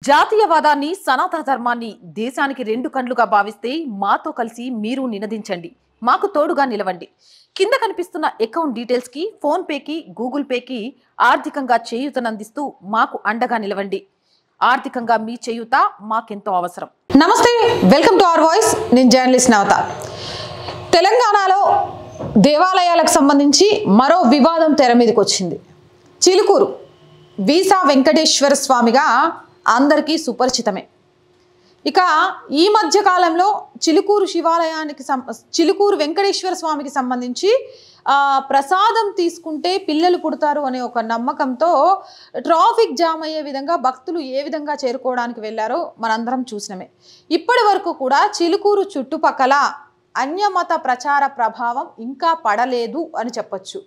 జాతీయవాదాన్ని సనాతన ధర్మాన్ని దేశానికి రెండు కండ్లుగా భావిస్తే మాతో కలిసి మీరు నినదించండి, మాకు తోడుగా నిలవండి. కింద కనిపిస్తున్న అకౌంట్ డీటెయిల్స్ కి, ఫోన్ పేకి, గూగుల్ పేకి ఆర్థికంగా చేయూతనందిస్తూ మాకు అండగా నిలవండి. ఆర్థికంగా మీ చేయూత మాకెంతో అవసరం. నమస్తే, వెల్కమ్ టు అవర్ వాయిస్. నేను జర్నలిస్ట్ నవత. తెలంగాణలో దేవాలయాలకు సంబంధించి మరో వివాదం తెర మీదకి వచ్చింది. చిలుకూరు వీసా వెంకటేశ్వర స్వామిగా అందరికీ సుపరిచితమే. ఇక ఈ మధ్య కాలంలో చిలుకూరు వెంకటేశ్వర స్వామికి సంబంధించి ప్రసాదం తీసుకుంటే పిల్లలు పుడతారు అనే ఒక నమ్మకంతో ట్రాఫిక్ జామ్ అయ్యే విధంగా భక్తులు ఏ విధంగా చేరుకోవడానికి వెళ్ళారో మనందరం చూసినమే. ఇప్పటి వరకు కూడా చిలుకూరు చుట్టుపక్కల అన్యమత ప్రచార ప్రభావం ఇంకా పడలేదు అని చెప్పొచ్చు.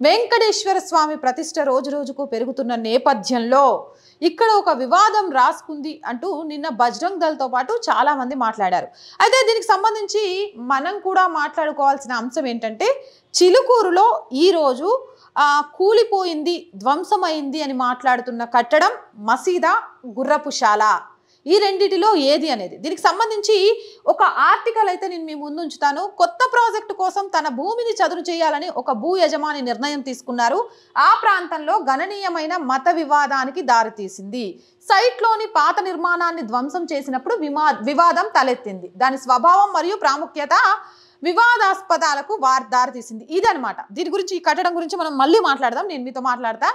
వెంకటేశ్వర స్వామి ప్రతిష్ట రోజు రోజుకు పెరుగుతున్న నేపథ్యంలో ఇక్కడ ఒక వివాదం రాసుకుంది అంటూ నిన్న బజరంగ్ దళ్తో పాటు చాలా మంది మాట్లాడారు. అయితే దీనికి సంబంధించి మనం కూడా మాట్లాడుకోవాల్సిన అంశం ఏంటంటే, చిలుకూరులో ఈరోజు కూలిపోయింది, ధ్వంసమైంది అని మాట్లాడుతున్న కట్టడం మసీదా, గుర్రపుశాల, ఈ రెండిటిలో ఏది అనేది. దీనికి సంబంధించి ఒక ఆర్టికల్ అయితే నేను మీ ముందు ఉంచుతాను. కొత్త ప్రాజెక్టు కోసం తన భూమిని చదును చేయాలని ఒక భూ యజమాని నిర్ణయం తీసుకున్నారు. ఆ ప్రాంతంలో గణనీయమైన మత వివాదానికి దారితీసింది. సైట్లోని పాత నిర్మాణాన్ని ధ్వంసం చేసినప్పుడు వివాదం తలెత్తింది. దాని స్వభావం మరియు ప్రాముఖ్యత వివాదాస్పదాలకు దారితీసింది. ఇదనమాట. దీని గురించి, ఈ కట్టడం గురించి మనం మళ్ళీ మాట్లాడదాం. నేను మీతో మాట్లాడతా.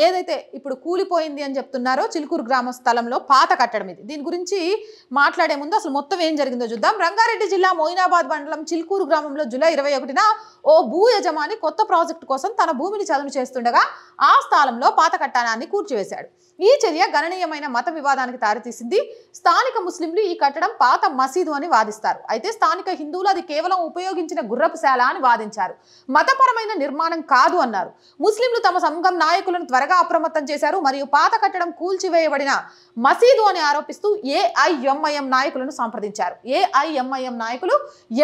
ఏదైతే ఇప్పుడు కూలిపోయింది అని చెప్తున్నారో చిలుకూరు గ్రామ స్థలంలో పాత కట్టడం ఇది. దీని గురించి మాట్లాడే ముందు అసలు మొత్తం ఏం జరిగిందో చూద్దాం. రంగారెడ్డి జిల్లా మోయినాబాద్ మండలం చిలుకూరు గ్రామంలో జూలై 21న ఓ భూ యజమాని కొత్త ప్రాజెక్టు కోసం తన భూమిని చదును చేస్తుండగా ఆ స్థలంలో పాత కట్టడాన్ని కూల్చివేశాడు. ఈ చర్య గణనీయమైన మత వివాదానికి దారితీసింది. స్థానిక ముస్లింలు ఈ కట్టడం పాత మసీదు అని వాదిస్తారు. అయితే స్థానిక హిందువులు అది కేవలం ఉపయోగించిన గుర్రపుశాల అని వాదించారు. మతపరమైన నిర్మాణం కాదు అన్నారు. ముస్లింలు తమ సంఘం నాయకులను త్వరగా అప్రమత్తం చేశారు మరియు పాత కట్టడం కూల్చివేయబడిన మసీదు అని ఆరోపిస్తూ ఏఐఎంఐఎం నాయకులను సంప్రదించారు. ఏఐఎంఐఎం నాయకులు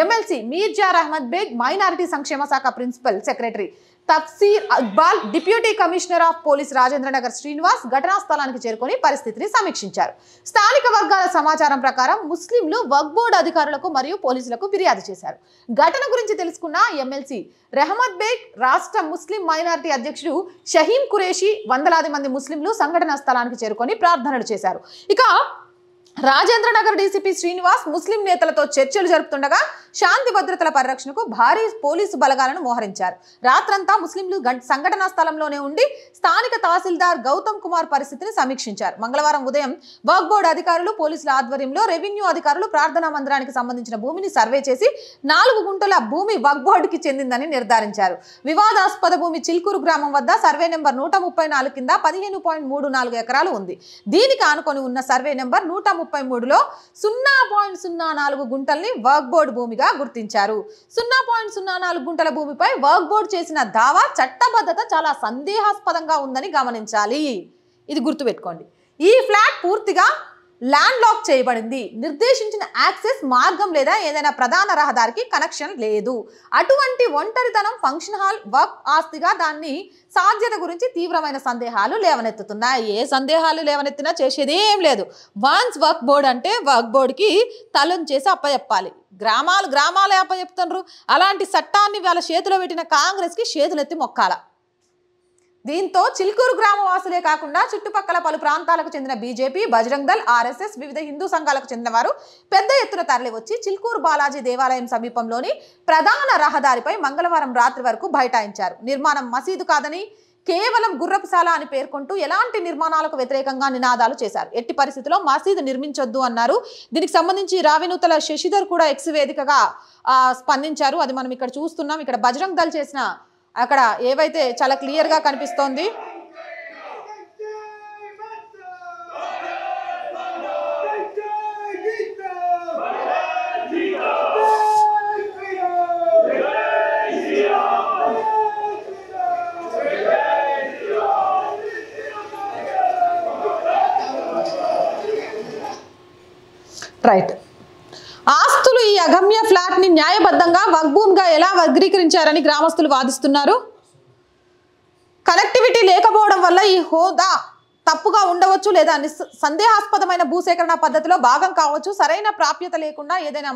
ఎమ్మెల్సీ మీర్జార్ అహ్మద్ బేగ్, మైనారిటీ సంక్షేమ శాఖ principal secretary Tafseer Iqbal, deputy commissioner of police Rajendranagar Srinivas ఘటనా స్థలానికి చేరుకొని పరిస్థితిని సమీక్షించారు. స్థానిక వర్గాల సమాచారం ప్రకారం ముస్లింలు వక్ఫ్ బోర్డు అధికారులకు మరియు పోలీసులకు ఫిర్యాదు చేశారు. ఘటన గురించి తెలుసుకున్న ఎమ్మెల్సీ రెహమద్ బేగ్, రాష్ట్ర ముస్లిం మైనారిటీ అధ్యక్షుడు షహీం ఖురేషి, వందలాది మంది ముస్లింలు సంఘటనా స్థలానికి చేరుకొని ప్రార్థనలు చేశారు. ఇక రాజేంద్రనగర్ డీసీపీ శ్రీనివాస్ ముస్లిం నేతలతో చర్చలు జరుపుతుండగా శాంతి భద్రతల పరిరక్షణకు భారీ పోలీసు బలగాలను మోహరించారు. రాత్రంతా ముస్లింలు సంఘటనా స్థలంలోనే ఉండి స్థానిక తహసీల్దార్ గౌతమ్ కుమార్ పరిస్థితిని సమీక్షించారు. మంగళవారం ఉదయం వక్ఫ్ బోర్డు అధికారులు, పోలీసుల ఆధ్వర్యంలో రెవెన్యూ అధికారులు ప్రార్థనా మందిరానికి సంబంధించిన భూమిని సర్వే చేసి 4 గుంటల భూమి వక్ఫ్ బోర్డుకి చెందిందని నిర్ధారించారు. వివాదాస్పద భూమి చిలుకూరు గ్రామం వద్ద సర్వే నెంబర్ 134 కింద 15.34 ఎకరాలు ఉంది. దీనికి ఆనుకొని ఉన్న సర్వే నెంబర్ 133లో 0.04 గుంటల్ని వక్ఫ్ బోర్డు భూమిగా గుర్తించారు. 0.04 గుంటల భూమిపై వక్ఫ్ బోర్డు చేసిన దావా చట్టబద్ధత చాలా సందేహాస్పదంగా ఉందని గమనించాలి. ఇది గుర్తుపెట్టుకోండి. ఈ ఫ్లాట్ పూర్తిగా ల్యాండ్ లాక్ చేయబడింది. నిర్దేశించిన యాక్సెస్ మార్గం లేదా ఏదైనా ప్రధాన రహదారికి కనెక్షన్ లేదు. అటువంటి ఒంటరితనం ఫంక్షన్ హాల్ వక్ఫ్ ఆస్తిగా దాన్ని సాధ్యత గురించి తీవ్రమైన సందేహాలు లేవనెత్తుతున్నాయి. ఏ సందేహాలు లేవనెత్తినా చేసేది ఏం లేదు. వన్స్ వక్ఫ్ బోర్డు అంటే వక్ఫ్ బోర్డుకి తలం చేసి అప్పచెప్పాలి. గ్రామాలే అప్పచెప్తున్నారు. అలాంటి చట్టాన్ని వాళ్ళ చేతిలో పెట్టిన కాంగ్రెస్కి చేతులెత్తి మొక్కాల. దీంతో చిలుకూరు గ్రామ వాసులే కాకుండా చుట్టుపక్కల పలు ప్రాంతాలకు చెందిన బీజేపీ, బజరంగ్ దళ్, ఆర్ఎస్ఎస్, వివిధ హిందూ సంఘాలకు చెందిన వారు పెద్ద ఎత్తున తరలి వచ్చి చిలుకూరు బాలాజీ దేవాలయం సమీపంలోని ప్రధాన రహదారిపై మంగళవారం రాత్రి వరకు బైఠాయించారు. నిర్మాణం మసీదు కాదని, కేవలం గుర్రపుశాల అని పేర్కొంటూ ఎలాంటి నిర్మాణాలకు వ్యతిరేకంగా నినాదాలు చేశారు. ఎట్టి పరిస్థితుల్లో మసీదు నిర్మించొద్దు అన్నారు. దీనికి సంబంధించి రావినూతల శశిధర్ కూడా ఎక్స్ వేదికగా స్పందించారు. అది మనం ఇక్కడ చూస్తున్నాం. ఇక్కడ బజరంగ్ దళ్ చేసిన అక్కడ ఏవైతే చాలా క్లియర్గా కనిపిస్తోంది. రైట్. ఆస్తులు ఈ అగమ్య ఫ్లాట్ ని న్యాయబద్ధంగా వక్ఫ్ భూమిగా ఎలా వర్గీకరించారని గ్రామస్తులు వాదిస్తున్నారు. కనెక్టివిటీ లేకపోవడం వల్ల ఈ హోదా తప్పుగా ఉండవచ్చు లేదా సందేహాస్పదమైన భూసేకరణ పద్ధతిలో భాగం కావచ్చు. సరైన ప్రాప్యత లేకుండా ఏదైనా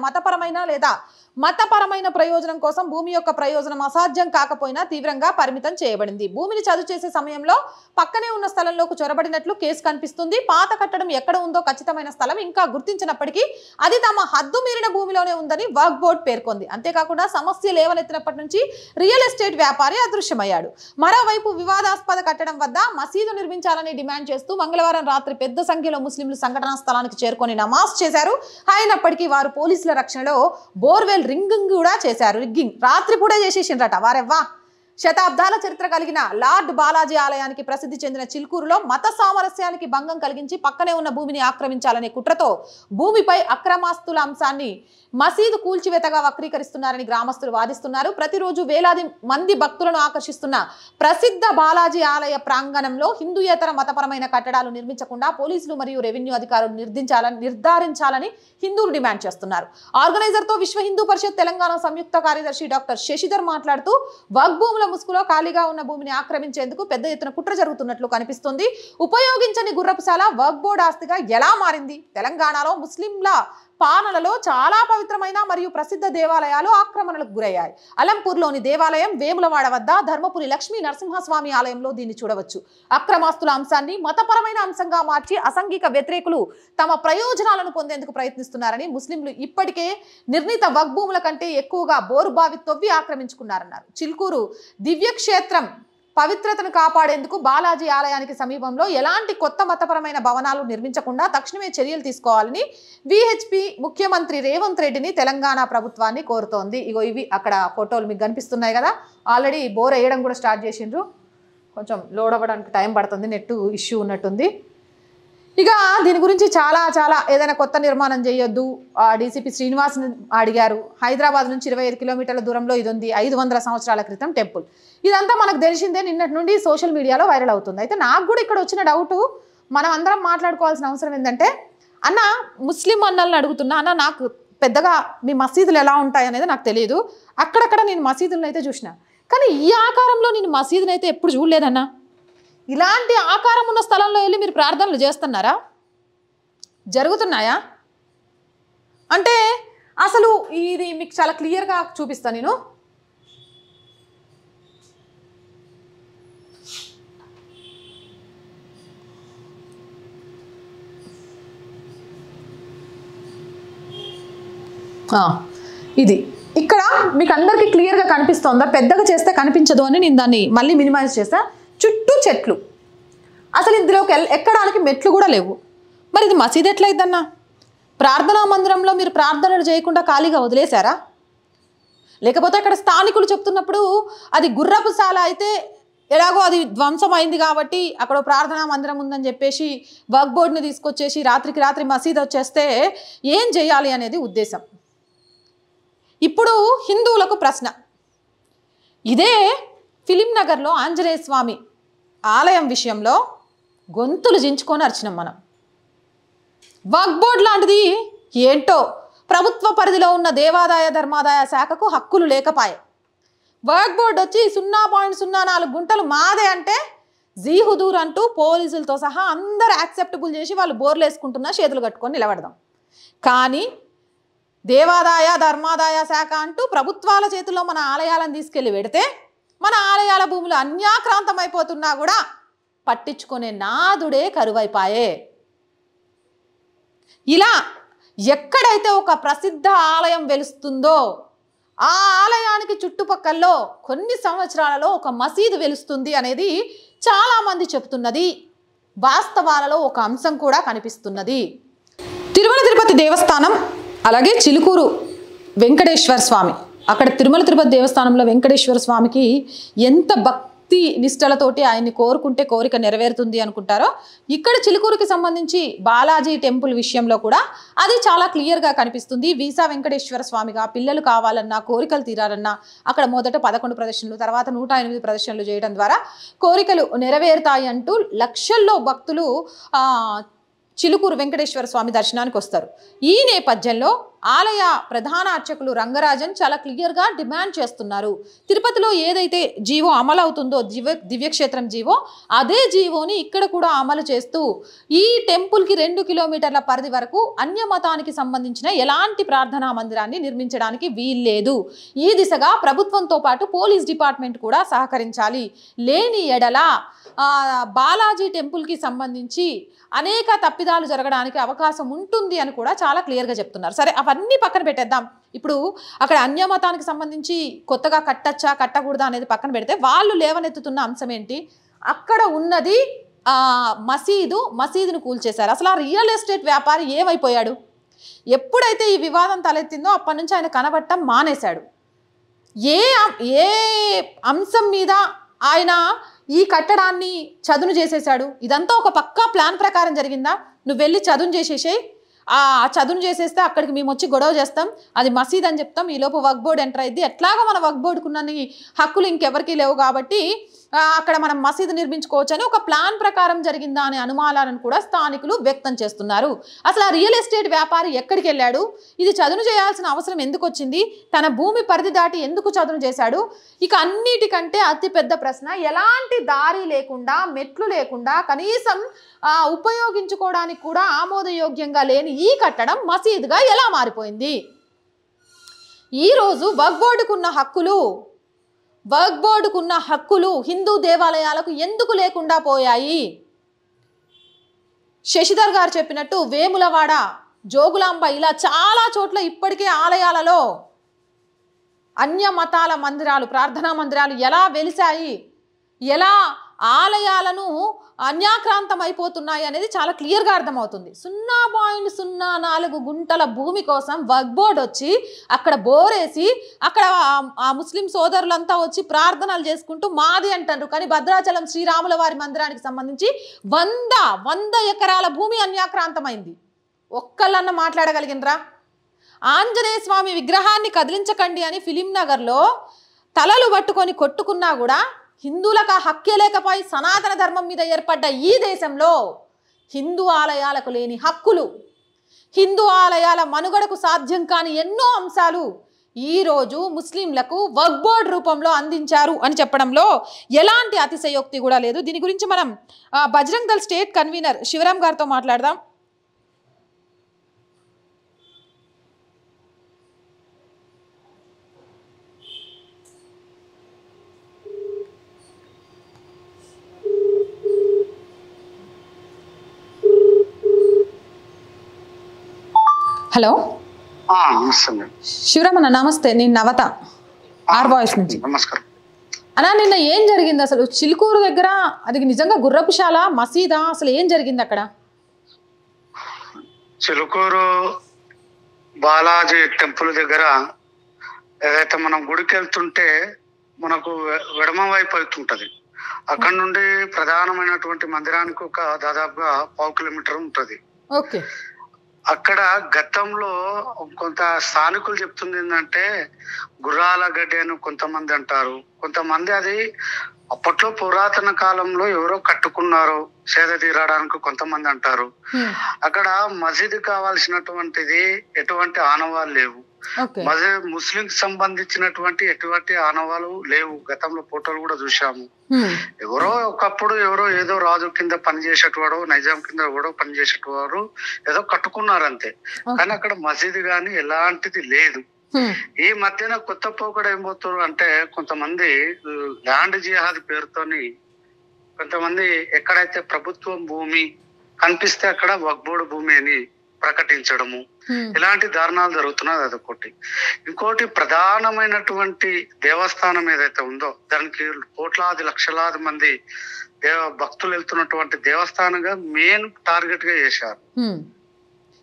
మతపరమైన ప్రయోజనం కోసం భూమి యొక్క ప్రయోజనం అసాధ్యం కాకపోయినా తీవ్రంగా పరిమితం చేయబడింది. భూమిని చదువు చేసే సమయంలో పక్కనే ఉన్న స్థలంలోకి చొరబడినట్లు కేసు కనిపిస్తుంది. పాత కట్టడం ఎక్కడ ఉందో ఖచ్చితమైన స్థలం ఇంకా గుర్తించినప్పటికీ అది తమ హద్దు మీరిన భూమిలోనే ఉందని వక్ఫ్ బోర్డు పేర్కొంది. అంతేకాకుండా సమస్య లేవనెత్తినప్పటి నుంచి రియల్ ఎస్టేట్ వ్యాపారి అదృశ్యమయ్యాడు. మరోవైపు వివాదాస్పద కట్టడం వద్ద మసీదు నిర్మించాలని డిమాండ్ చేస్తూ మంగళవారం రాత్రి పెద్ద సంఖ్యలో ముస్లింలు సంఘటనా స్థలానికి చేరుకొని నమాజ్ చేశారు. అయినప్పటికీ వారు పోలీసుల రక్షణలో బోర్వెల్ రింగింగ్ కూడా చేశారు. రాత్రి పూడే చేసేసిండ్రట వారెవ్వా. శతాబ్దాల చరిత్ర కలిగిన లార్డ్ బాలాజీ ఆలయానికి ప్రసిద్ధి చెందిన చిలుకూరులో మత సామరస్యానికి భంగం కలిగించి పక్కనే ఉన్న భూమిని ఆక్రమించాలనే కుట్రతో భూమిపై అక్రమాస్తుల అంశాన్ని మసీదు కూల్చివేతగా వక్రీకరిస్తున్నారని గ్రామస్తులు వాదిస్తున్నారు. ప్రతిరోజు వేలాది మంది భక్తులను ఆకర్షిస్తున్న ప్రసిద్ధ బాలాజీ ఆలయ ప్రాంగణంలో హిందూయేతర మతపరమైన కట్టడాలు నిర్మించకుండా పోలీసులు మరియు రెవెన్యూ అధికారులు నిర్ధారించాలని హిందువులు డిమాండ్ చేస్తున్నారు. ఆర్గనైజర్తో విశ్వ హిందూ పరిషత్ తెలంగాణ సంయుక్త కార్యదర్శి డాక్టర్ శశిధర్ మాట్లాడుతూ వక్ఫ్ భూముల ముసుగులో ఖాళీగా ఉన్న భూమిని ఆక్రమించేందుకు పెద్ద ఎత్తున కుట్ర జరుగుతున్నట్లు కనిపిస్తుంది. ఉపయోగించని గుర్రపుశాల వక్ఫ్ బోర్డు ఆస్తిగా ఎలా మారింది? తెలంగాణలో ముస్లింల పాలనలో చాలా పవిత్రమైన మరియు ప్రసిద్ధ దేవాలయాలు ఆక్రమణలకు గురయ్యాయి. అలంపూర్లోని దేవాలయం, వేములవాడ వద్ద ధర్మపురి లక్ష్మీ నరసింహస్వామి ఆలయంలో దీన్ని చూడవచ్చు. అక్రమాస్తుల అంశాన్ని మతపరమైన అంశంగా మార్చి అసంఘిక వ్యతిరేకులు తమ ప్రయోజనాలను పొందేందుకు ప్రయత్నిస్తున్నారని, ముస్లింలు ఇప్పటికే నిర్ణీత వక్ఫ్ భూముల కంటే ఎక్కువగా బోరుబావి తవ్వి ఆక్రమించుకున్నారన్నారు. చిలుకూరు దివ్యక్షేత్రం పవిత్రతను కాపాడేందుకు బాలాజీ ఆలయానికి సమీపంలో ఎలాంటి కొత్త మతపరమైన భవనాలు నిర్మించకుండా తక్షణమే చర్యలు తీసుకోవాలని విహెచ్పి ముఖ్యమంత్రి రేవంత్ రెడ్డిని తెలంగాణ ప్రభుత్వాన్ని కోరుతోంది. ఇగో ఇవి అక్కడ ఫోటోలు మీకు కనిపిస్తున్నాయి కదా. ఆల్రెడీ బోర్ వేయడం కూడా స్టార్ట్ చేసిండ్రు. కొంచెం లోడ్ అవ్వడానికి టైం పడుతుంది, నెట్ ఇష్యూ ఉన్నట్టుంది. ఇక దీని గురించి చాలా ఏదైనా కొత్త నిర్మాణం చేయొద్దు. డీసీపీ శ్రీనివాస్ అడిగారు. హైదరాబాద్ నుంచి 25 కిలోమీటర్ల దూరంలో ఇది ఉంది. 500 సంవత్సరాల క్రితం టెంపుల్. ఇదంతా మనకు తెలిసిందే, నిన్నటి నుండి సోషల్ మీడియాలో వైరల్ అవుతుంది. అయితే నాకు కూడా ఇక్కడ వచ్చిన డౌటు, మనం అందరం మాట్లాడుకోవాల్సిన అవసరం ఏంటంటే, అన్న ముస్లిం అన్నల్ని అడుగుతున్నా, అన్న నాకు పెద్దగా మీ మసీదులు ఎలా ఉంటాయి అనేది నాకు తెలియదు. అక్కడక్కడ నేను మసీదులను అయితే చూసిన, కానీ ఈ ఆకారంలో నేను మసీదుని అయితే ఎప్పుడు చూడలేదన్నా. ఇలాంటి ఆకారం ఉన్న స్థలంలో వెళ్ళి మీరు ప్రార్థనలు చేస్తున్నారా? జరుగుతున్నాయా? అంటే అసలు ఇది మీకు చాలా క్లియర్గా చూపిస్తాను నేను. ఇది ఇక్కడ మీకు అందరికీ క్లియర్గా కనిపిస్తుందా? పెద్దగా చేస్తే కనిపించదు అని నేను దాన్ని మళ్ళీ మినిమైజ్ చేస్తా. చుట్టూ చెట్లు, అసలు ఇందులోకి ఎక్కడానికి మెట్లు కూడా లేవు. మరి ఇది మసీదు ఎట్లయిద్దన్నా? ప్రార్థనా మందిరంలో మీరు ప్రార్థనలు చేయకుండా ఖాళీగా వదిలేశారా? లేకపోతే అక్కడ స్థానికులు చెప్తున్నప్పుడు అది గుర్రపుశాల అయితే ఎలాగో అది ధ్వంసమైంది కాబట్టి అక్కడ ప్రార్థనా మందిరం ఉందని చెప్పేసి వక్ఫ్ బోర్డుని తీసుకొచ్చేసి రాత్రికి రాత్రి మసీదు వచ్చేస్తే ఏం చేయాలి అనేది ఉద్దేశం. ఇప్పుడు హిందువులకు ప్రశ్న, ఇదే ఫిలిం నగర్లో ఆంజనేయ స్వామి ఆలయం విషయంలో గొంతులు జించుకొని అరిచినాం మనం. వక్ఫ్ బోర్డు లాంటిది ఏంటో ప్రభుత్వ పరిధిలో ఉన్న దేవాదాయ ధర్మాదాయ శాఖకు హక్కులు లేకపాయే. వక్ఫ్ బోర్డు వచ్చి 0.04 గుంటలు మాదే అంటే జీహుదూర్ అంటూ పోలీసులతో సహా అందరు యాక్సెప్టబుల్ చేసి వాళ్ళు బోర్లు వేసుకుంటున్నా చేతులు కట్టుకొని నిలబడదాం. కానీ దేవాదాయ ధర్మాదాయ శాఖ అంటూ ప్రభుత్వాల చేతుల్లో మన ఆలయాలను తీసుకెళ్ళి పెడితే మన ఆలయాల భూములు అన్యాక్రాంతమైపోతున్నా కూడా పట్టించుకునే నాదుడే కరువైపాయే. ఇలా ఎక్కడైతే ఒక ప్రసిద్ధ ఆలయం వెలుస్తుందో ఆ ఆలయానికి చుట్టుపక్కల్లో కొన్ని సంవత్సరాలలో ఒక మసీదు వెలుస్తుంది అనేది చాలామంది చెబుతున్నది. వాస్తవాలలో ఒక అంశం కూడా కనిపిస్తున్నది. తిరుమల తిరుపతి దేవస్థానం, అలాగే చిలుకూరు వెంకటేశ్వర స్వామి, అక్కడ తిరుమల తిరుపతి దేవస్థానంలో వెంకటేశ్వర స్వామికి ఎంత భక్తి నిష్టలతోటి ఆయన్ని కోరుకుంటే కోరిక నెరవేరుతుంది అనుకుంటారో, ఇక్కడ చిలుకూరుకి సంబంధించి బాలాజీ టెంపుల్ విషయంలో కూడా అది చాలా క్లియర్గా కనిపిస్తుంది. వీసా వెంకటేశ్వర స్వామిగా పిల్లలు కావాలన్నా, కోరికలు తీరాలన్నా అక్కడ మొదట 11 ప్రదర్శనలు, తర్వాత 108 ప్రదర్శనలు చేయడం ద్వారా కోరికలు నెరవేరుతాయి అంటూ లక్షల్లో భక్తులు చిలుకూరు వెంకటేశ్వర స్వామి దర్శనానికి వస్తారు. ఈ నేపథ్యంలో ఆలయ ప్రధాన అర్చకులు రంగరాజన్ చాలా క్లియర్గా డిమాండ్ చేస్తున్నారు. తిరుపతిలో ఏదైతే జీవో అమలు అవుతుందో దివ్యక్షేత్రం జీవో, అదే జీవోని ఇక్కడ కూడా అమలు చేస్తూ ఈ టెంపుల్కి 2 కిలోమీటర్ల పరిధి వరకు అన్య మతానికి సంబంధించిన ఎలాంటి ప్రార్థనా మందిరాన్ని నిర్మించడానికి వీల్లేదు. ఈ దిశగా ప్రభుత్వంతో పాటు పోలీస్ డిపార్ట్మెంట్ కూడా సహకరించాలి. లేని ఎడల బాలాజీ టెంపుల్కి సంబంధించి అనేక తప్పిదాలు జరగడానికి అవకాశం ఉంటుంది అని కూడా చాలా క్లియర్గా చెప్తున్నారు. సరే, అవన్నీ పక్కన పెట్టేద్దాం. ఇప్పుడు అక్కడ అన్యమతానికి సంబంధించి కొత్తగా కట్టచ్చా కట్టకూడదా అనేది పక్కన పెడితే వాళ్ళు లేవనెత్తుతున్న అంశం ఏంటి? అక్కడ ఉన్నది మసీదును కూల్చేశారు. అసలు ఆ రియల్ ఎస్టేట్ వ్యాపారి ఏమైపోయాడు? ఎప్పుడైతే ఈ వివాదం తలెత్తిందో అప్పటి నుంచి ఆయన కనబడటం మానేశాడు. ఏ అంశం మీద ఆయన ఈ కట్టడాన్ని చదును చేసేసాడు? ఇదంతా ఒక పక్కా ప్లాన్ ప్రకారం జరిగిందా? నువ్వు వెళ్ళి చదును చేసేసేయి, ఆ చదును చేసేస్తే అక్కడికి మేము వచ్చి గొడవ చేస్తాం, అది మసీద్ అని చెప్తాం, ఈలోపు వక్ఫ్ బోర్డు ఎంటర్ అయింది, ఎట్లాగో మన వక్ఫ్ బోర్డుకున్న హక్కులు ఇంకెవరికి లేవు కాబట్టి అక్కడ మనం మసీదు నిర్మించుకోవచ్చు అని ఒక ప్లాన్ ప్రకారం జరిగిందా అనే అనుమానాలను కూడా స్థానికులు వ్యక్తం చేస్తున్నారు. అసలు ఆ రియల్ ఎస్టేట్ వ్యాపారి ఎక్కడికి వెళ్ళాడు? ఇది చదును చేయాల్సిన అవసరం ఎందుకు వచ్చింది? తన భూమి పరిధి దాటి ఎందుకు చదును చేశాడు? ఇక అన్నిటికంటే అతిపెద్ద ప్రశ్న, ఎలాంటి దారి లేకుండా, మెట్లు లేకుండా, కనీసం ఉపయోగించుకోవడానికి కూడా ఆమోదయోగ్యంగా లేని ఈ కట్టడం మసీదుగా ఎలా మారిపోయింది? ఈరోజు వక్ఫ్ బోర్డుకున్న హక్కులు హిందూ దేవాలయాలకు ఎందుకు లేకుండా పోయాయి? శశిధర్ గారు చెప్పినట్టు వేములవాడ, జోగులాంబ ఇలా చాలా చోట్ల ఇప్పటికే ఆలయాలలో అన్య మతాల మందిరాలు, ప్రార్థనా మందిరాలు ఎలా వెలిశాయి, ఎలా ఆలయాలను అన్యాక్రాంతం అయిపోతున్నాయి అనేది చాలా క్లియర్గా అర్థమవుతుంది. 0.04 గుంటల భూమి కోసం వక్ఫ్ బోర్డు వచ్చి అక్కడ బోరేసి అక్కడ ఆ ముస్లిం సోదరులంతా వచ్చి ప్రార్థనలు చేసుకుంటూ మాది అంటారు. కానీ భద్రాచలం శ్రీరాముల వారి మందిరానికి సంబంధించి 100 ఎకరాల భూమి అన్యాక్రాంతమైంది. ఒక్కళ్ళన్న మాట్లాడగలిగినరా? ఆంజనేయ స్వామి విగ్రహాన్ని కదిలించకండి అని ఫిలిం నగర్లో తలలు పట్టుకొని కొట్టుకున్నా కూడా హిందువులకు ఆ హక్కే లేకపోయి సనాతన ధర్మం మీద ఏర్పడ్డ ఈ దేశంలో హిందూ ఆలయాలకు లేని హక్కులు, హిందూ ఆలయాల మనుగడకు సాధ్యం కాని ఎన్నో అంశాలు ఈరోజు ముస్లింలకు వక్ఫ్ బోర్డు రూపంలో అందించారు అని చెప్పడంలో ఎలాంటి అతిశయోక్తి కూడా లేదు. దీని గురించి మనం బజరంగ్ దళ్ స్టేట్ కన్వీనర్ శివరాం గారితో మాట్లాడదాం. హలో, శివరామన్న నమస్తే. నేను నవత ఆర్ వాయిస్ నుంచి. నమస్కారం అన్నా, నిన్న ఏం జరిగింది అసలు చిలుకూరు దగ్గర? అది నిజంగా గుర్రపుశాల మసీదా? అసలు ఏం జరిగింది అక్కడ? చిలుకూరు బాలాజీ టెంపుల్ దగ్గర ఏదైతే మనం గుడికి వెళ్తుంటే మనకు ఎడమ వైపు అవుతుంటది. అక్కడ నుండి ప్రధానమైనటువంటి మందిరానికి ఒక దాదాపుగా 1/2 కిలోమీటర్ ఉంటది. ఓకే. అక్కడ గతంలో కొంత స్థానికులు చెప్తుంది ఏంటంటే గుర్రాల గడ్డి అని కొంతమంది అంటారు, కొంతమంది అది అప్పట్లో పురాతన కాలంలో ఎవరో కట్టుకున్నారు సేద తీరడానికి కొంతమంది అంటారు. అక్కడ మసీదు కావాల్సినటువంటిది ఎటువంటి ఆనవాళ్ళు లేవు. ముస్లిం సంబంధించినటువంటి ఎటువంటి ఆనవాళ్ళు లేవు. గతంలో ఫోటోలు కూడా చూసాము. ఎవరో ఒకప్పుడు ఎవరో ఏదో రాజు కింద పనిచేసేటవాడు, నైజాం కింద కూడా పనిచేసేటవారు ఏదో కట్టుకున్నారు అంతే. కానీ అక్కడ మసీదు గాని ఎలాంటిది లేదు. ఈ మధ్యన కొత్త పోకడ ఏం పోతున్నారు అంటే కొంతమంది ల్యాండ్ జిహాద్ పేరుతోని కొంతమంది ఎక్కడైతే ప్రభుత్వం భూమి కనిపిస్తే అక్కడ వక్ఫ్ బోర్డు భూమి అని ప్రకటించడము, ఇలాంటి దారుణాలు జరుగుతున్నది. అదొకటి. ఇంకోటి, ప్రధానమైనటువంటి దేవస్థానం ఏదైతే ఉందో దానికి కోట్లాది లక్షలాది మంది భక్తులు వెళ్తున్నటువంటి దేవస్థానంగా మెయిన్ టార్గెట్ గా చేశారు.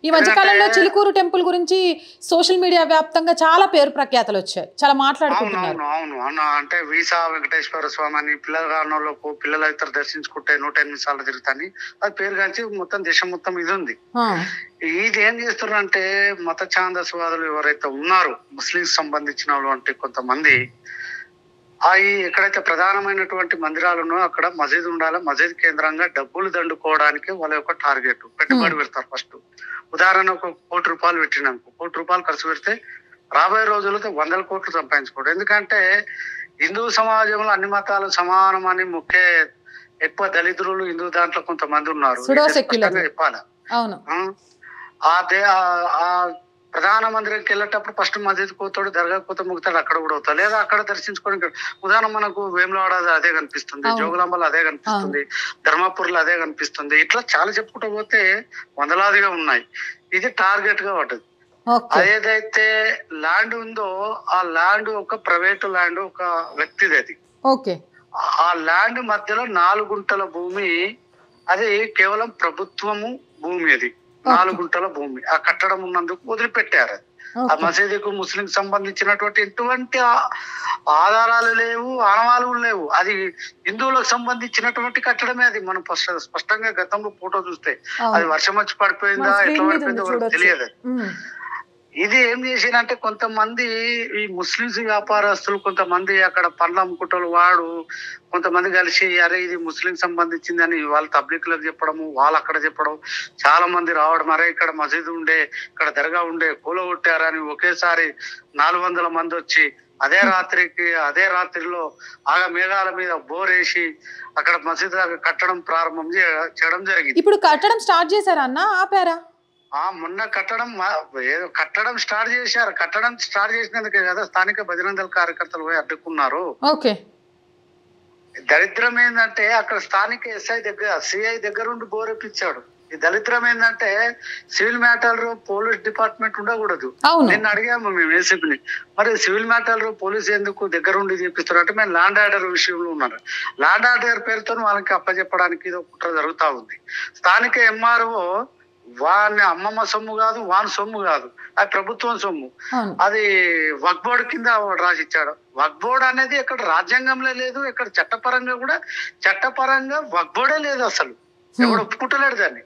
ఈ మధ్యకాలంలో చిలుకూరు టెంపుల్ గురించి సోషల్ మీడియా వ్యాప్తంగా చాలా పేరు ప్రఖ్యాతలు వచ్చాయి, చాలా మాట్లాడుకుంటున్నారు. అవును. అంటే వీసా వెంకటేశ్వర స్వామి అని పిల్లలు ఇతరు దర్శించుకుంటే 108 సార్లు తిరుగుతాని అది పేరు కాంచి మొత్తం దేశం మొత్తం ఇది ఉంది. ఇది ఏం చేస్తున్నారు అంటే మత ఛాందస్వాదులు ఎవరైతే ఉన్నారో ముస్లింస్ సంబంధించిన వాళ్ళు అంటే కొంతమంది ఎక్కడైతే ప్రధానమైనటువంటి మందిరాలు ఉన్నాయో అక్కడ మసీద్ ఉండాలి. మసీద్ కేంద్రంగా డబ్బులు దండుకోవడానికి వాళ్ళ యొక్క టార్గెట్ పెట్టుబడి పెడతారు. ఫస్ట్ ఉదాహరణ ఒక ₹1,00,00,000 పెట్టినాక ₹1,00,00,000 ఖర్చు పెడితే రాబోయే రోజులతో 100 కోట్లు సంపాదించుకోవడం. ఎందుకంటే హిందూ సమాజంలో అన్ని మతాలు సమానమని ఎక్కువ దళితులు హిందూ దాంట్లో కొంతమంది ఉన్నారు చెప్పాలి. అవును. ఆ ప్రధాన మందిరానికి వెళ్ళేటప్పుడు ఫస్ట్ మసీద్ పోతాడు, దర్గాకు పోతే ముగుతాడు, అక్కడ కూడా అవుతాడు. లేదా అక్కడ దర్శించుకోవడానికి ఉదాహరణ మనకు వేములవాడ అదే కనిపిస్తుంది, జోగులాంబలో అదే కనిపిస్తుంది, ధర్మాపూర్లో అదే కనిపిస్తుంది. ఇట్లా చాలా చెప్పుకుంటూ పోతే వందలాదిగా ఉన్నాయి. ఇది టార్గెట్ గా పడ్డది. అదేదైతే ల్యాండ్ ఉందో ఆ ల్యాండ్ ఒక ప్రైవేటు ల్యాండ్, ఒక వ్యక్తిది. అది ఆ ల్యాండ్ మధ్యలో 4 గుంటల భూమి, అది కేవలం ప్రభుత్వము భూమి. అది 4 గుంటల భూమి. ఆ కట్టడం ఉన్నందుకు వదిలిపెట్టారు. ఆ మసీదుకు ముస్లిం సంబంధించినటువంటి ఎటువంటి ఆధారాలు లేవు, ఆనవాలు లేవు. అది హిందువులకు సంబంధించినటువంటి కట్టడమే. అది మనం స్పష్టంగా గతంలో ఫోటో చూస్తే అది వర్షం వచ్చి పడిపోయిందా ఎట్లా పడిపోయిందో తెలియదు. ఇది ఏం చేసినంటే కొంతమంది ఈ ముస్లింస్ వ్యాపారస్తులు, కొంతమంది అక్కడ పండ్ల అమ్ముకుంటారు, కొంతమంది కలిసి అరే ఇది ముస్లిం సంబంధించిందని వాళ్ళు తబ్లీగ్లకు చెప్పడము, వాళ్ళు అక్కడ చెప్పడం, చాలా మంది రావడం, అరే ఇక్కడ మసీదు ఉండే, ఇక్కడ దర్గా ఉండే, కూలగొట్టారని ఒకేసారి 400 మంది వచ్చి అదే రాత్రిలో ఆగా మేఘాల మీద బోరేసి అక్కడ మసీదు కట్టడం ప్రారంభం చేయడం జరిగింది. ఇప్పుడు కట్టడం స్టార్ట్ చేశారా అన్న, ఆపారా? మొన్న కట్టడం స్టార్ట్ చేశారు. కట్టడం స్టార్ట్ చేసినందుకే కదా స్థానిక భజరంగ దళ కార్యకర్తలు పోయి అడ్డుకున్నారు. దరిద్రం ఏంటంటే అక్కడ స్థానిక సిఐ దగ్గర ఉండి బోరెప్పించాడు. ఈ దరిద్రం ఏంటంటే సివిల్ మ్యాటర్ పోలీస్ డిపార్ట్మెంట్ ఉండకూడదు. నిన్న అడిగాము మేము ఏసీపీని, మరి సివిల్ మ్యాటర్ పోలీస్ ఎందుకు దగ్గరుండి చేపిస్తారు అంటే మేము ల్యాండ్ ఆర్డర్ విషయంలో ఉన్నారు. ల్యాండ్ ఆర్డర్ పేరుతో వాళ్ళకి అప్పచెప్పడానికి ఇది కుట్ర జరుగుతా ఉంది. స్థానిక ఎంఆర్ఓ వాని అమ్మమ్మ సొమ్ము కాదు, వాని సొమ్ము కాదు, అది ప్రభుత్వం సొమ్ము. అది వక్ఫ్ బోర్డు కింద రాసిచ్చాడు. వక్ఫ్ బోర్డు అనేది ఇక్కడ రాజ్యాంగంలో లేదు, ఇక్కడ చట్టపరంగా వక్ఫ్ బోర్డే లేదు. అసలు ఎవడు ఒప్పుకుంటలేడు దాన్ని.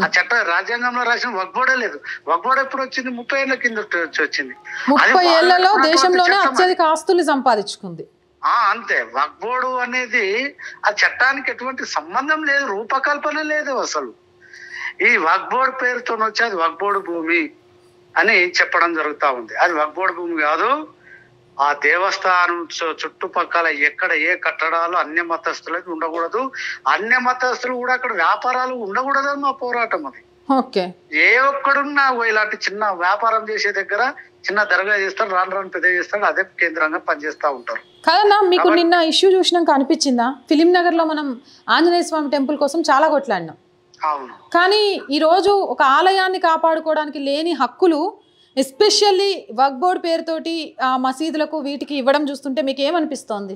ఆ రాజ్యాంగంలో రాసిన వక్ఫ్ బోర్డే లేదు. వక్ఫ్ బోర్డు ఎప్పుడు వచ్చింది? 30 ఏళ్ల కింద వచ్చింది. 30 ఏళ్లలో దేశంలోనే అత్యధిక ఆస్తులు సంపాదించుకుంది. అంతే. వక్ఫ్ బోర్డు అనేది ఆ చట్టానికి ఎటువంటి సంబంధం లేదు, రూపకల్పన లేదు అసలు. ఈ వక్ఫ్ బోర్డు పేరుతో వచ్చి అది వక్ఫ్ బోర్డు భూమి అని చెప్పడం జరుగుతా ఉంది. అది వక్ఫ్ బోర్డు భూమి కాదు. ఆ దేవస్థానం చుట్టుపక్కల ఎక్కడ ఏ కట్టడాలు అన్య మతస్థులకి ఉండకూడదు, అన్య మతస్థులు కూడా అక్కడ వ్యాపారాలు ఉండకూడదు అని మా పోరాటం. అది ఏ ఒక్కడున్నా ఇలాంటి చిన్న వ్యాపారం చేసే దగ్గర చిన్న దర్గా చేస్తాడు, రాను పెద్ద చేస్తాడు, అదే కేంద్రంగా పనిచేస్తా ఉంటారు. కాదన్నా, మీకు నిన్న ఇష్యూ చూసినాక అనిపించిందా? ఫిలిం నగర్ లో మనం ఆంజనేయ స్వామి టెంపుల్ కోసం చాలా కొట్లాడినాం, కానీ ఈ రోజు ఒక ఆలయాన్ని కాపాడుకోవడానికి లేని హక్కులు ఎస్పెషల్లీ వక్ఫ్ బోర్డు పేరుతోటి మసీదులకు వీటికి ఇవ్వడం చూస్తుంటే మీకు ఏమనిపిస్తోంది?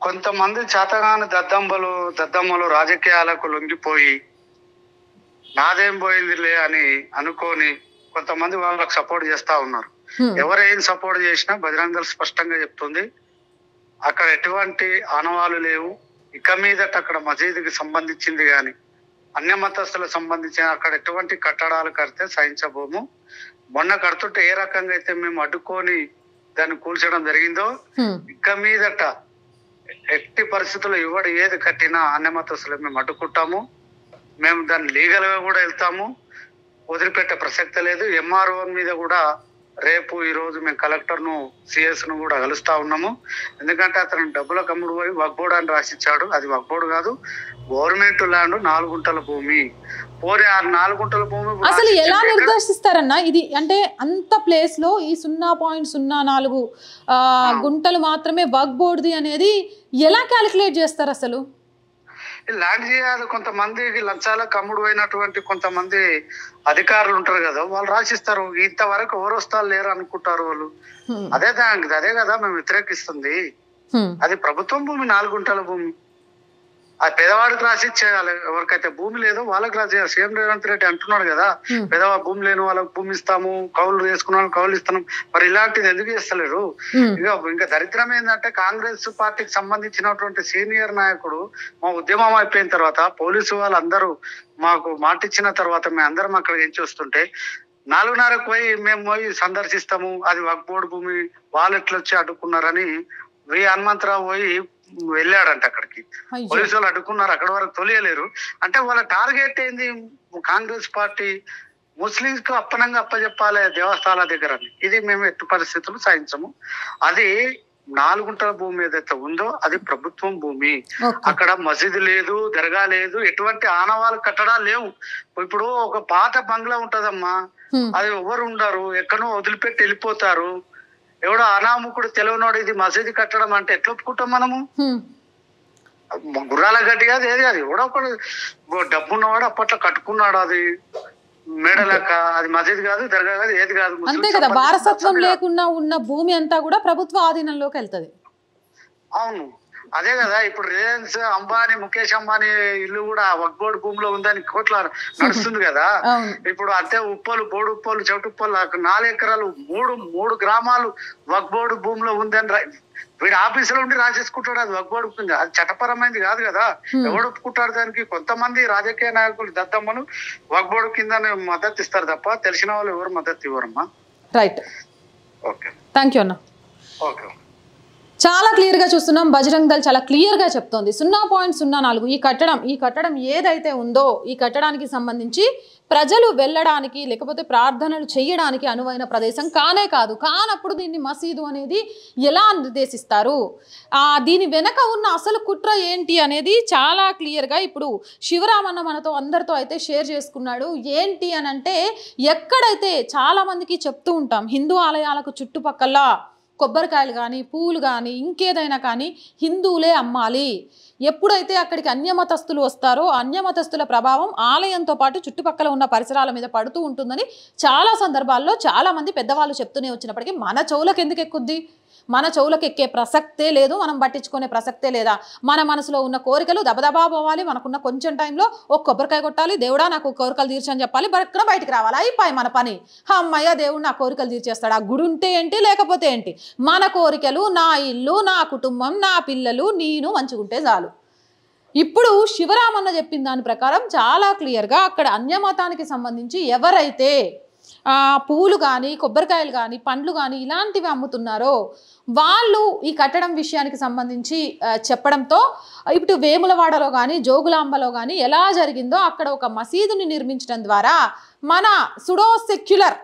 కొంతమంది చేతగాని దద్దమ్మలు రాజకీయాలకు లొంగిపోయి నాదేం పోయిందిలే అని అనుకోని కొంతమంది వాళ్ళకి సపోర్ట్ చేస్తా ఉన్నారు. ఎవరేం సపోర్ట్ చేసినా బజరంగ దళ్ స్పష్టంగా చెప్తుంది, అక్కడ ఎటువంటి ఆనవాలు లేవు. ఇక మీదట అక్కడ మసీదుకి సంబంధించింది కానీ అన్య మతస్థులకు సంబంధించిన అక్కడ ఎటువంటి కట్టడాలు కడితే సహించబోము. మొన్న కడుతుంటే ఏ రకంగా అయితే మేము అడ్డుకొని దాన్ని కూల్చడం జరిగిందో, ఇక మీదట ఎట్టి పరిస్థితుల్లో ఎవడు ఏది కట్టినా అన్య మతస్థులు మేము అడ్డుకుంటాము. మేము దాన్ని లీగల్ గా కూడా వెళ్తాము, వదిలిపెట్టే ప్రసక్తి లేదు. ఎంఆర్ఓ మీద కూడా రేపు ఈ రోజు మేము కలెక్టర్ ను సిఎస్ ను కూడా కలుస్తా ఉన్నాము. ఎందుకంటే అతను డబ్బులకు అమ్ముడు పోయి వక్ఫ్ బోర్డు అని రాసిచ్చాడు. అది వక్ఫ్ బోర్డు కాదు, గవర్నమెంట్ ల్యాండ్ 4 గుంటల భూమి. పోనీ ఆ 4 గుంటల భూమి అసలు ఎలా నిర్దేశిస్తారన్నా? ఇది అంటే అంత ప్లేస్ లో ఈ 0.04 గుంటలు మాత్రమే వక్ఫ్ బోర్డుది అనేది ఎలా క్యాలిక్యులేట్ చేస్తారు? అసలు ల్యాండ్ చేయాలి. కొంతమందికి లంచాలకు అమ్ముడు అయినటువంటి కొంతమంది అధికారులు ఉంటారు కదా, వాళ్ళు రాసిస్తారు. ఇంతవరకు ఎవరు వస్తారు లేరు అనుకుంటారు వాళ్ళు. అదే కదా మేము వ్యతిరేకిస్తుంది. అది ప్రభుత్వం భూమి, 4 గుంటల భూమి. ఆ పేదవాడికి రాసి ఇచ్చేయాలి. ఎవరికైతే భూమి లేదో వాళ్ళకి రాసి. సీఎం రేవంత్ రెడ్డి అంటున్నాడు కదా, పేదవా భూమి లేని వాళ్ళకి భూమి ఇస్తాము, కౌలు చేసుకున్న వాళ్ళకి కౌలు ఇస్తున్నాం. మరి ఇలాంటిది ఎందుకు చేస్తలేరు? ఇంకా దరిద్రం ఏంటంటే కాంగ్రెస్ పార్టీకి సంబంధించినటువంటి సీనియర్ నాయకుడు మా ఉద్యమం అయిపోయిన తర్వాత పోలీసు వాళ్ళందరూ మాకు మాటిచ్చిన తర్వాత మేము అందరం అక్కడ ఎంచి వస్తుంటే 4:30కు పోయి మేము పోయి సందర్శిస్తాము, అది వక్ఫ్ బోర్డు భూమి, వాళ్ళు ఎట్లా వచ్చి అడ్డుకున్నారని హనుమంతరావు పోయి వెళ్ళాడంట అక్కడికి. పోలీసు వాళ్ళు అడ్డుకున్నారు, అక్కడ వరకు తొలియలేరు. అంటే వాళ్ళ టార్గెట్ ఏంది? కాంగ్రెస్ పార్టీ ముస్లింస్ కు అప్పనంగా అప్పచెప్పాలి దేవస్థానాల దగ్గర. ఇది మేము ఎట్టి పరిస్థితులు సాధించము. అది 4 గుంటల భూమి ఏదైతే ఉందో అది ప్రభుత్వం భూమి. అక్కడ మసీదు లేదు, దర్గా లేదు, ఎటువంటి ఆనవాళ్ళు కట్టడాలు లేవు. ఇప్పుడు ఒక పాత బంగ్లా ఉంటదమ్మా, అది ఎవరు ఉండరు, ఎక్కడో వదిలిపెట్టి వెళ్ళిపోతారు. ఎవడో అనాముకుడు తెలియనోడు ఇది మసీదు కట్టడం అంటే ఎట్లా ఒప్పుకుంటాం మనము? గుర్రాల గడ్డి కాదు, ఏది అది ఎవడో ఒకడు డబ్బున్నవాడు అప్పట్లో కట్టుకున్నాడు, అది మేడ లెక్క. అది మసీదు కాదు, దర్గా కాదు, ఏది కాదు. అంతే కదా, వారసత్వం లేకుండా ఉన్న భూమి అంతా కూడా ప్రభుత్వ ఆధీనంలోకి వెళ్తది. అవును, అదే కదా. ఇప్పుడు రిలయన్స్ అంబానీ, ముఖేష్ అంబానీ ఇల్లు కూడా వక్ఫ్ బోర్డు భూమిలో ఉందని కోట్ల నడుస్తుంది కదా. ఇప్పుడు అంతే ఉప్పలు, బోడు ఉప్పలు, చెవిటి ఉప్పలు 4 ఎకరాలు 3 గ్రామాలు వక్ఫ్ బోర్డు భూమిలో ఉందని వీడు ఆఫీసులో ఉండి రాసేసుకుంటాడు. అది వక్ఫ్ బోర్డు ఉంది, అది చట్టపరమైనది కాదు కదా. ఎవడు ఒప్పుకుంటాడు దానికి? కొంతమంది రాజకీయ నాయకులు దద్దమ్మలు వక్ఫ్ బోర్డు కింద మద్దతు ఇస్తారు తప్ప తెలిసిన వాళ్ళు ఎవరు మద్దతు ఇవ్వరమ్మా. రైట్, ఓకే, థ్యాంక్ యూ అన్న. ఓకే, చాలా క్లియర్గా చూస్తున్నాం. బజరంగ్ దళ్ చాలా క్లియర్గా చెప్తోంది 0.04 ఈ కట్టడం ఏదైతే ఉందో ఈ కట్టడానికి సంబంధించి ప్రజలు వెళ్ళడానికి లేకపోతే ప్రార్థనలు చేయడానికి అనువైన ప్రదేశం కానే కాదు. కానప్పుడు దీన్ని మసీదు అనేది ఎలా నిర్దేశిస్తారు? దీని వెనక ఉన్న అసలు కుట్ర ఏంటి అనేది చాలా క్లియర్గా ఇప్పుడు శివరామన్న మనతో అందరితో అయితే షేర్ చేసుకున్నాడు. ఏంటి అని అంటే, ఎక్కడైతే చాలామందికి చెప్తూ ఉంటాం హిందూ ఆలయాలకు చుట్టుపక్కల కొబ్బరికాయలు కానీ పూలు కానీ ఇంకేదైనా కానీ హిందువులే అమ్మాలి. ఎప్పుడైతే అక్కడికి అన్యమతస్తులు వస్తారో అన్యమతస్తుల ప్రభావం ఆలయంతో పాటు చుట్టుపక్కల ఉన్న పరిసరాల మీద పడుతూ ఉంటుందని చాలా సందర్భాల్లో చాలామంది పెద్దవాళ్ళు చెప్తూనే వచ్చినప్పటికీ మన చెవులకు ఎందుకు ఎక్కుద్ది? మన చెవులకు ఎక్కే ప్రసక్తే లేదు, మనం పట్టించుకునే ప్రసక్తే లేదా? మన మనసులో ఉన్న కోరికలు దబదబా పోవాలి, మనకున్న కొంచెం టైంలో ఒక కొబ్బరికాయ కొట్టాలి, దేవుడా నాకు కోరికలు తీర్చని చెప్పాలి, ఇక్కడ బయటికి రావాలి, అయిపోయి మన పని. అమ్మయ్య దేవుడు నా కోరికలు తీర్చేస్తాడు. ఆ గుడి ఉంటే ఏంటి లేకపోతే ఏంటి, మన కోరికలు, నా ఇల్లు, నా కుటుంబం, నా పిల్లలు, నేను మంచిగుంటే చాలు. ఇప్పుడు శివరామన్న చెప్పిన దాని ప్రకారం చాలా క్లియర్గా అక్కడ అన్యమతానికి సంబంధించి ఎవరైతే పూలు కానీ కొబ్బరికాయలు కానీ పండ్లు కానీ ఇలాంటివి అమ్ముతున్నారో వాళ్ళు ఈ కట్టడం విషయానికి సంబంధించి చెప్పడంతో ఇప్పుడు వేములవాడలో కానీ జోగులాంబలో కానీ ఎలా జరిగిందో అక్కడ ఒక మసీదుని నిర్మించడం ద్వారా మన సుడో సెక్యులర్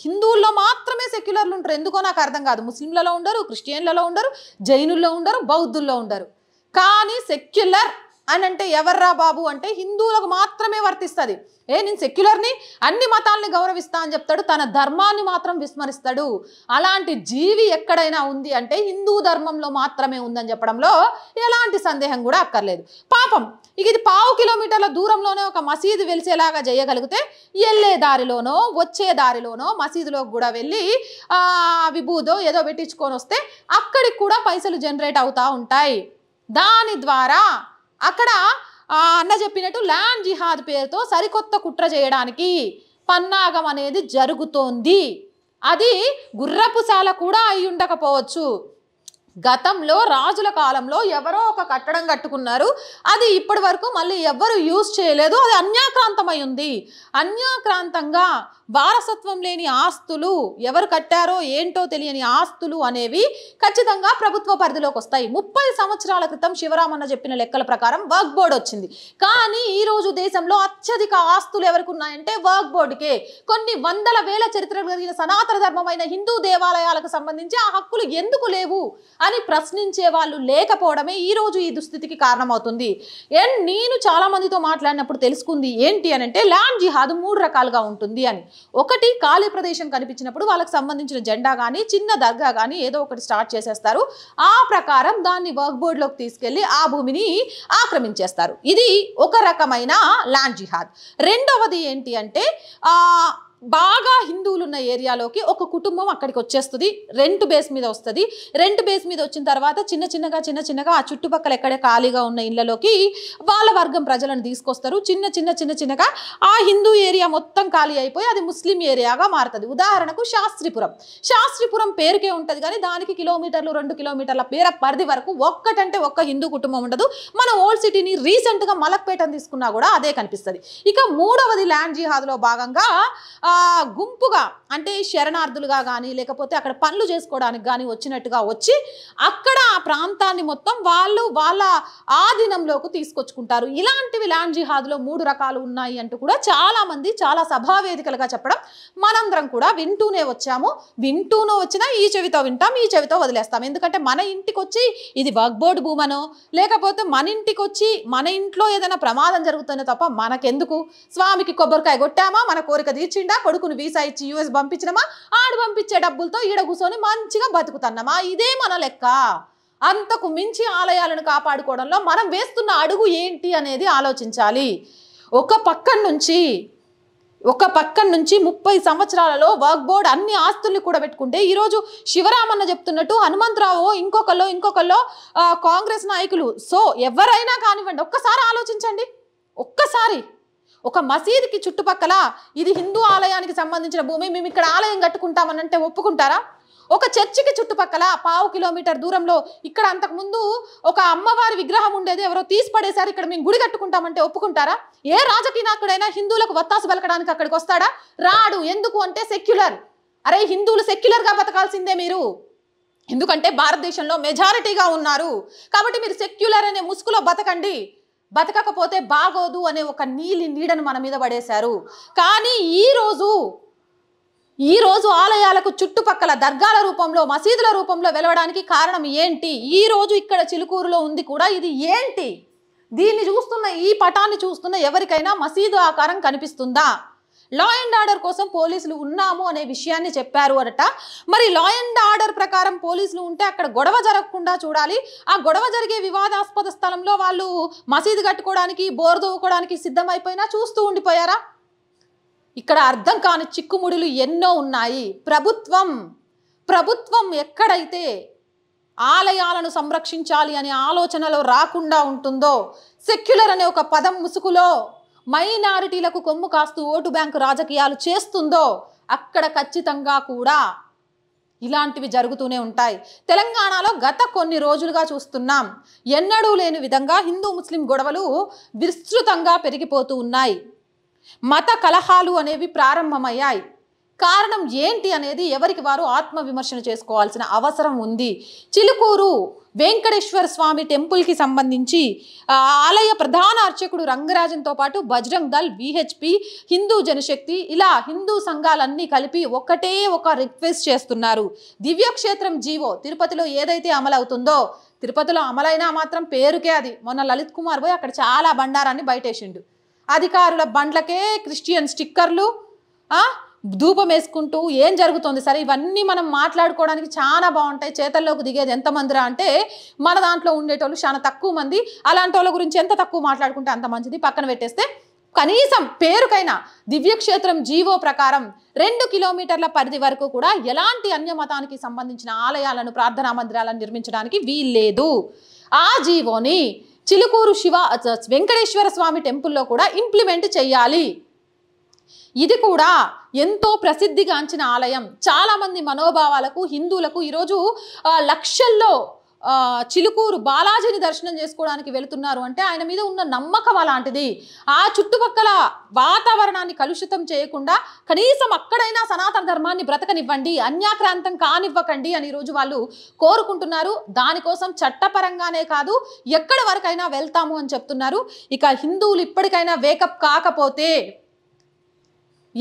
హిందువుల్లో మాత్రమే సెక్యులర్లు ఉంటారు. ఎందుకో నాకు అర్థం కాదు. ముస్లింలలో ఉండరు, క్రిస్టియన్లలో ఉండరు, జైనుల్లో ఉండరు, బౌద్ధుల్లో ఉండరు. కానీ సెక్యులర్ అని అంటే ఎవర్రా బాబు అంటే హిందువులకు మాత్రమే వర్తిస్తుంది. నేను సెక్యులర్ని, అన్ని మతాలని గౌరవిస్తా అని చెప్తాడు, తన ధర్మాన్ని మాత్రం విస్మరిస్తాడు. అలాంటి జీవి ఎక్కడైనా ఉంది అంటే హిందూ ధర్మంలో మాత్రమే ఉందని చెప్పడంలో ఎలాంటి సందేహం కూడా అక్కర్లేదు. పాపం ఇది 1/2 కిలోమీటర్ల దూరంలోనే ఒక మసీదు వెలిసేలాగా చేయగలిగితే వెళ్ళే దారిలోనో వచ్చే దారిలోనో మసీదులోకి కూడా వెళ్ళి విభూదో ఏదో పెట్టించుకొని వస్తే అక్కడికి కూడా పైసలు జనరేట్ అవుతూ ఉంటాయి. దాని ద్వారా అక్కడ అన్న చెప్పినట్టు ల్యాండ్ జిహాద్ పేరుతో సరికొత్త కుట్ర చేయడానికి పన్నాగం అనేది జరుగుతోంది. అది గుర్రపుశాల కూడా అయి ఉండకపోవచ్చు. గతంలో రాజుల కాలంలో ఎవరో ఒక కట్టడం కట్టుకున్నారు, అది ఇప్పటి వరకు మళ్ళీ ఎవ్వరు యూజ్ చేయలేదు, అది అన్యాక్రాంతమై ఉంది. అన్యాక్రాంతంగా వారసత్వం లేని ఆస్తులు ఎవరు కట్టారో ఏంటో తెలియని ఆస్తులు అనేవి ఖచ్చితంగా ప్రభుత్వ పరిధిలోకి వస్తాయి. 30 సంవత్సరాల క్రితం శివరామన్న చెప్పిన లెక్కల ప్రకారం వక్ఫ్ బోర్డు వచ్చింది. కానీ ఈరోజు దేశంలో అత్యధిక ఆస్తులు ఎవరికి ఉన్నాయంటే వక్ఫ్ బోర్డుకే. కొన్ని వందల వేల చరిత్రలు కలిగిన సనాతన ధర్మమైన హిందూ దేవాలయాలకు సంబంధించి ఆ హక్కులు ఎందుకు లేవు అని ప్రశ్నించే వాళ్ళు లేకపోవడమే ఈరోజు ఈ దుస్థితికి కారణమవుతుంది. నేను చాలా మందితో మాట్లాడినప్పుడు తెలుసుకుంది ఏంటి అని అంటే ల్యాండ్ జిహాద్ 3 రకాలుగా ఉంటుంది అని. ఒకటి, ఖాళీ ప్రదేశం కనిపించినప్పుడు వాళ్ళకి సంబంధించిన జెండా కానీ చిన్న దర్గా కానీ ఏదో ఒకటి స్టార్ట్ చేసేస్తారు. ఆ ప్రకారం దాన్ని వక్ఫ్ బోర్డులోకి తీసుకెళ్లి ఆ భూమిని ఆక్రమించేస్తారు. ఇది ఒక రకమైన ల్యాండ్ జిహాద్. రెండవది ఏంటి అంటే బాగా హిందువులు ఉన్న ఏరియాలోకి ఒక కుటుంబం అక్కడికి వచ్చేస్తుంది, రెంట్ బేస్ మీద వస్తుంది. రెంట్ బేస్ మీద వచ్చిన తర్వాత చిన్న చిన్నగా ఆ చుట్టుపక్కల ఎక్కడే ఖాళీగా ఉన్న ఇళ్లలోకి వాళ్ళ వర్గం ప్రజలను తీసుకొస్తారు. చిన్నగా ఆ హిందూ ఏరియా మొత్తం ఖాళీ అయిపోయి అది ముస్లిం ఏరియాగా మారుతుంది. ఉదాహరణకు శాస్త్రిపురం పేరుకే ఉంటుంది కానీ దానికి కిలోమీటర్లు 2 కిలోమీటర్ల పరిధి వరకు ఒక్కటంటే ఒక్క హిందూ కుటుంబం ఉండదు. మన ఓల్డ్ సిటీని రీసెంట్గా మలక్పేటను తీసుకున్నా కూడా అదే కనిపిస్తుంది. ఇక మూడవది ల్యాండ్ జిహాద్లో భాగంగా గుంపుగా అంటే శరణార్థులుగా కానీ లేకపోతే అక్కడ పనులు చేసుకోవడానికి కానీ వచ్చినట్టుగా వచ్చి అక్కడ ఆ ప్రాంతాన్ని మొత్తం వాళ్ళ ఆధీనంలోకి తీసుకొచ్చుకుంటారు. ఇలాంటివి ల్యాండ్ జిహాద్లో 3 రకాలు ఉన్నాయి అంటూ కూడా చాలామంది చాలా సభావేదికలుగా చెప్పడం మనందరం కూడా వింటూనే వచ్చాము. వింటూనే వచ్చినా ఈ చెవితో వింటాం, ఈ చెవితో వదిలేస్తాం. ఎందుకంటే మన ఇంటికి వచ్చి ఇది వక్ఫ్ బోర్డు భూమనో లేకపోతే మన ఇంటికి వచ్చి మన ఇంట్లో ఏదైనా ప్రమాదం జరుగుతుందో తప్ప మనకెందుకు? స్వామికి కొబ్బరికాయ కొట్టామా, మన కోరిక తీర్చిండా, కొడుకుని వీసా ఇచ్చి యూఎస్ పంపించినామా, ఆడు పంపించే డబ్బులతో ఈడ కూర్చొని మంచిగా బతుకుతున్నామా? ఇదే మన లెక్క. అంతకు మించి ఆలయాలను కాపాడుకోవడంలో మనం వేస్తున్న అడుగు ఏంటి అనేది ఆలోచించాలి. ఒక పక్కన నుంచి 30 సంవత్సరాలలో వక్ఫ్ బోర్డు అన్ని ఆస్తుల్ని కూడా పెట్టుకుంటే ఈరోజు శివరామన్న చెప్తున్నట్టు హనుమంతరావు ఇంకొకళ్ళు కాంగ్రెస్ నాయకులు, సో ఎవరైనా కానివ్వండి, ఒక్కసారి ఆలోచించండి. ఒక్కసారి ఒక మసీదుకి చుట్టుపక్కల ఇది హిందూ ఆలయానికి సంబంధించిన భూమి, మేము ఇక్కడ ఆలయం కట్టుకుంటామనంటే ఒప్పుకుంటారా? ఒక చర్చికి చుట్టుపక్కల 1/2 కిలోమీటర్ దూరంలో ఇక్కడ అంతకుముందు ఒక అమ్మవారి విగ్రహం ఉండేది, ఎవరో తీసి పడేశారు, ఇక్కడ మేము గుడి కట్టుకుంటామంటే ఒప్పుకుంటారా? ఏ రాజకీయ నాయకుడైనా హిందువులకు వత్తాసు పలకడానికి అక్కడికి వస్తాడా? రాడు. ఎందుకు అంటే సెక్యులర్. అరే హిందువులు సెక్యులర్గా బతకాల్సిందే మీరు, ఎందుకంటే భారతదేశంలో మెజారిటీగా ఉన్నారు కాబట్టి మీరు సెక్యులర్ అనే ముసుగులో బతకండి, బతకకపోతే బాగోదు అనే ఒక నీడను మన మీద పడేశారు. కానీ ఈరోజు ఆలయాలకు చుట్టుపక్కల దర్గాల రూపంలో మసీదుల రూపంలో వెలవడానికి కారణం ఏంటి? ఈరోజు ఇక్కడ చిలుకూరులో ఉంది కూడా ఇది ఏంటి? దీన్ని చూస్తున్న ఈ పటాన్ని చూస్తున్న ఎవరికైనా మసీదు ఆకారం కనిపిస్తుందా? లా అండ్ ఆర్డర్ కోసం పోలీసులు ఉన్నాము అనే విషయాన్ని చెప్పారు అట. మరి లా అండ్ ఆర్డర్ ప్రకారం పోలీసులు ఉంటే అక్కడ గొడవ జరగకుండా చూడాలి. ఆ గొడవ జరిగే వివాదాస్పద స్థలంలో వాళ్ళు మసీదు కట్టుకోవడానికి బోర్ తవ్వుకోవడానికి సిద్ధమైపోయినా చూస్తూ ఉండిపోయారా? ఇక్కడ అర్థం కాని చిక్కుముడులు ఎన్నో ఉన్నాయి. ప్రభుత్వం ఎక్కడైతే ఆలయాలను సంరక్షించాలి అనే ఆలోచనలో రాకుండా ఉంటుందో, సెక్యులర్ అనే ఒక పదం ముసుగులో మైనారిటీలకు కొమ్ము కాస్తూ ఓటు బ్యాంకు రాజకీయాలు చేస్తుందో అక్కడ ఖచ్చితంగా కూడా ఇలాంటివి జరుగుతూనే ఉంటాయి. తెలంగాణలో గత కొన్ని రోజులుగా చూస్తున్నాం, ఎన్నడూ లేని విధంగా హిందూ ముస్లిం గొడవలు విస్తృతంగా పెరిగిపోతూ ఉన్నాయి. మత కలహాలు అనేవి ప్రారంభమయ్యాయి. కారణం ఏంటి అనేది ఎవరికి వారు ఆత్మవిమర్శన చేసుకోవాల్సిన అవసరం ఉంది. చిలుకూరు వెంకటేశ్వర స్వామి టెంపుల్కి సంబంధించి ఆలయ ప్రధాన అర్చకుడు రంగరాజన్తో పాటు బజరంగ్ దళ్, విహెచ్పి, హిందూ జనశక్తి ఇలా హిందూ సంఘాలన్నీ కలిపి ఒకటే ఒక రిక్వెస్ట్ చేస్తున్నారు. దివ్యక్షేత్రం జీవో తిరుపతిలో ఏదైతే అమలవుతుందో, తిరుపతిలో అమలైనా మాత్రం పేరుకే అది. మొన్న లలిత్ కుమార్ పోయి అక్కడ చాలా బండారాన్ని బయటేసిండు. అధికారుల బండ్లకే క్రిస్టియన్ స్టిక్కర్లు, ధూపం వేసుకుంటూ ఏం జరుగుతుంది? సరే, ఇవన్నీ మనం మాట్లాడుకోవడానికి చాలా బాగుంటాయి. చేతల్లోకి దిగేది ఎంతమందిరా అంటే మన దాంట్లో ఉండేటోళ్ళు చాలా తక్కువ మంది. అలాంటి వాళ్ళ గురించి ఎంత తక్కువ మాట్లాడుకుంటే అంత మంచిది. పక్కన పెట్టేస్తే కనీసం పేరుకైనా దివ్యక్షేత్రం జీవో ప్రకారం 2 కిలోమీటర్ల పరిధి వరకు కూడా ఎలాంటి అన్యమతానికి సంబంధించిన ఆలయాలను, ప్రార్థనా మందిరాలను నిర్మించడానికి వీల్లేదు. ఆ జీవోని చిలుకూరు వెంకటేశ్వర స్వామి టెంపుల్లో కూడా ఇంప్లిమెంట్ చేయాలి. ఇది కూడా ఎంతో ప్రసిద్ధిగాంచిన ఆలయం. చాలామంది మనోభావాలకు హిందువులకు ఈరోజు లక్షల్లో చిలుకూరు బాలాజీని దర్శనం చేసుకోవడానికి వెళుతున్నారు అంటే ఆయన మీద ఉన్న నమ్మకం అలాంటిది. ఆ చుట్టుపక్కల వాతావరణాన్ని కలుషితం చేయకుండా కనీసం అక్కడైనా సనాతన ధర్మాన్ని బ్రతకనివ్వండి, అన్యాక్రాంతం కానివ్వకండి అని ఈరోజు వాళ్ళు కోరుకుంటున్నారు. దానికోసం చట్టపరంగానే కాదు ఎక్కడి వరకైనా వెళ్తాము అని చెప్తున్నారు. ఇక హిందువులు ఇప్పటికైనా వేకప్ కాకపోతే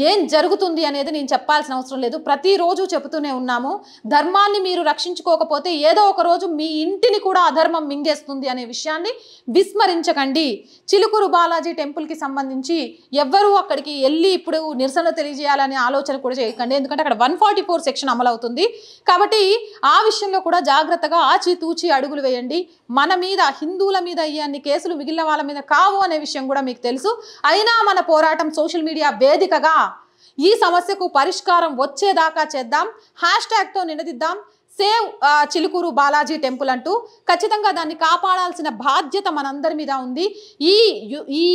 ఏం జరుగుతుంది అనేది నేను చెప్పాల్సిన అవసరం లేదు. ప్రతిరోజు చెబుతూనే ఉన్నాము, ధర్మాన్ని మీరు రక్షించుకోకపోతే ఏదో ఒక రోజు మీ ఇంటిని కూడా అధర్మం మింగేస్తుంది అనే విషయాన్ని విస్మరించకండి. చిలుకూరు బాలాజీ టెంపుల్కి సంబంధించి ఎవ్వరూ అక్కడికి వెళ్ళి ఇప్పుడు నిరసన తెలియజేయాలనే ఆలోచన కూడా చేయకండి. ఎందుకంటే అక్కడ 144 సెక్షన్ అమలవుతుంది కాబట్టి ఆ విషయంలో కూడా జాగ్రత్తగా ఆచితూచి అడుగులు వేయండి. మన మీద, హిందువుల మీద అన్ని కేసులు మిగిలిన వాళ్ళ మీద కావు అనే విషయం కూడా మీకు తెలుసు. అయినా మన పోరాటం సోషల్ మీడియా వేదికగా ఈ సమస్యకు పరిష్కారం వచ్చేదాకా చేద్దాం. హ్యాష్ట్యాగ్తో నినదిద్దాం. సేవ్ చిలుకూరు బాలాజీ టెంపుల్ అంటూ ఖచ్చితంగా దాన్ని కాపాడాల్సిన బాధ్యత మనందరి మీద ఉంది. ఈ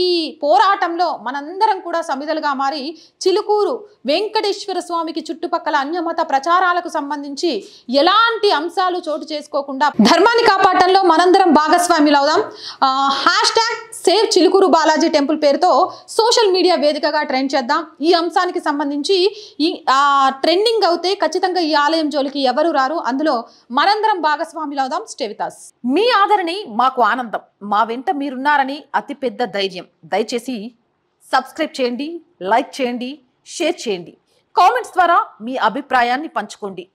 పోరాటంలో మనందరం కూడా సమిధలుగా మారి చిలుకూరు వెంకటేశ్వర స్వామికి చుట్టుపక్కల అన్యమత ప్రచారాలకు సంబంధించి ఎలాంటి అంశాలు చోటు చేసుకోకుండా ధర్మాన్ని కాపాడటంలో మనందరం భాగస్వాములు అవుదాం. #సేవ్ చిలుకూరు బాలాజీ టెంపుల్ పేరుతో సోషల్ మీడియా వేదికగా ట్రెండ్ చేద్దాం. ఈ అంశానికి సంబంధించి ట్రెండింగ్ అవుతే ఖచ్చితంగా ఈ ఆలయం జోలికి ఎవరు రారు. అందులో మనందరం భాగస్వాములు అవుదాం. Stay with us. మీ ఆదరణి మాకు ఆనందం, మా వెంట మీరున్నారని అతిపెద్ద ధైర్యం. దయచేసి సబ్స్క్రైబ్ చేయండి, లైక్ చేయండి, షేర్ చేయండి, కామెంట్స్ ద్వారా మీ అభిప్రాయాన్ని పంచుకోండి.